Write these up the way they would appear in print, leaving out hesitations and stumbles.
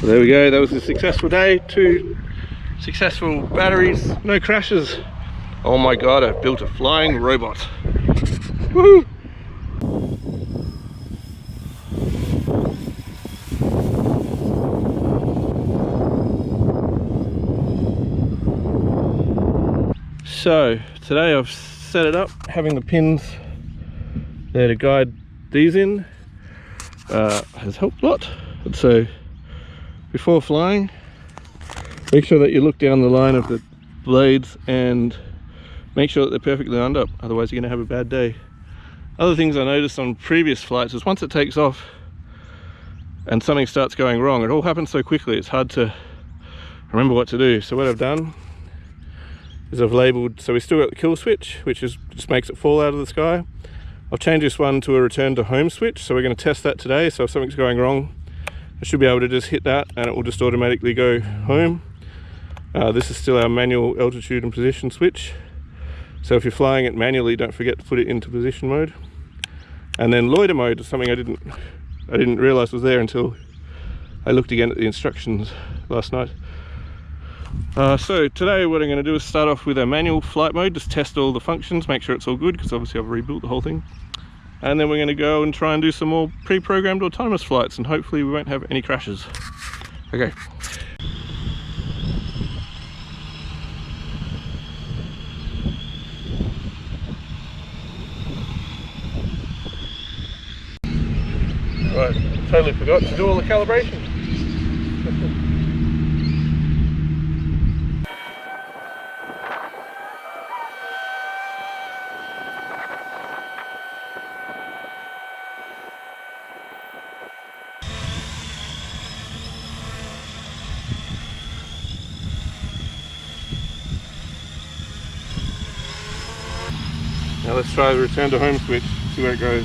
So there we go, that was a successful day. 2 successful batteries, no crashes. Oh my god, I've built a flying robot. Woohoo! So today I've set it up, having the pins there to guide these in has helped a lot. So before flying, make sure that you look down the line of the blades and make sure that they're perfectly lined up, otherwise you're going to have a bad day. Other things I noticed on previous flights is once it takes off and something starts going wrong, it all happens so quickly it's hard to remember what to do. So what I've done is I've labelled, so we still got the kill switch, which is just makes it fall out of the sky. I've changed this one to a return to home switch, so we're going to test that today. So if something's going wrong, I should be able to just hit that and it will just automatically go home. This is still our manual altitude and position switch, so if you're flying it manually, don't forget to put it into position mode. And then loiter mode is something I didn't realise was there until I looked again at the instructions last night. So today what I'm going to do is start off with a manual flight mode, just test all the functions, make sure it's all good, because obviously I've rebuilt the whole thing. And then we're going to go and try and do some more pre-programmed autonomous flights, and hopefully we won't have any crashes. Okay. Right, totally forgot to do all the calibration. Now let's try the return to home switch, see where it goes.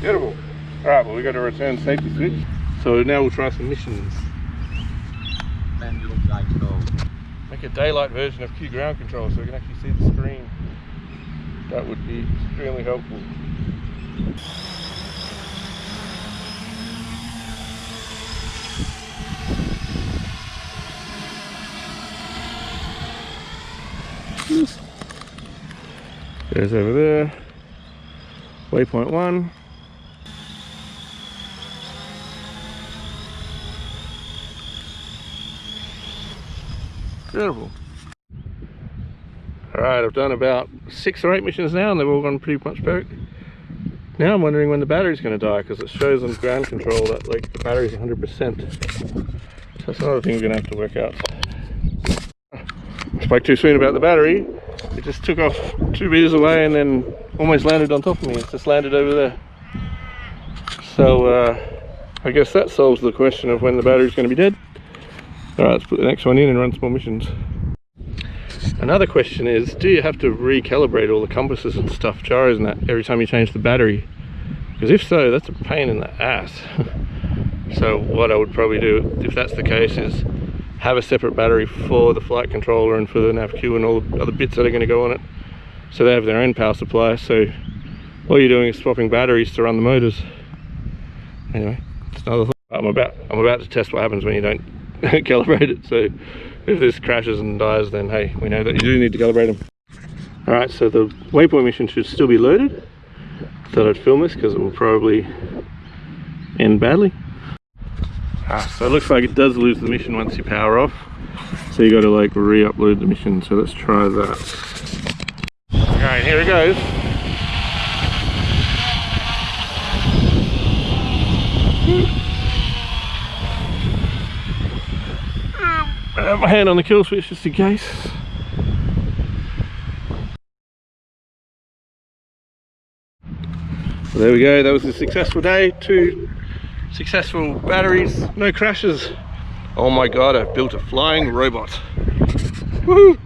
Beautiful. Alright, well we got a return safety switch. So now we'll try some missions. Make a daylight version of QGround control so we can actually see the screen. That would be extremely helpful. There's over there. Waypoint 1. Beautiful. Alright, I've done about 6 or 8 missions now and they've all gone pretty much perfect. Now I'm wondering when the battery's going to die, because it shows on ground control that like the battery's 100%. So that's another thing we're going to have to work out. I spoke too soon about the battery. It just took off 2 meters away and then almost landed on top of me. It's just landed over there. So I guess that solves the question of when the battery's going to be dead. Alright, let's put the next one in and run some more missions. Another question is, do you have to recalibrate all the compasses and stuff, gyros and that, every time you change the battery? Because if so, that's a pain in the ass. So what I would probably do, if that's the case, is have a separate battery for the flight controller and for the NavQ and all the other bits that are going to go on it, so they have their own power supply. So all you're doing is swapping batteries to run the motors. Anyway, it's another thought. I'm about to test what happens when you don't calibrate it. So if this crashes and dies, then hey, we know that you do need to calibrate them. Alright, so the waypoint mission should still be loaded. Thought I'd film this because it will probably end badly. So it looks like it does lose the mission once you power off, so you got to like re-upload the mission. So let's try that. Alright, here it goes. I have my hand on the kill switch just in case. So there we go, that was a successful day. 2 successful batteries, no crashes. Oh my god, I've built a flying robot. Woohoo!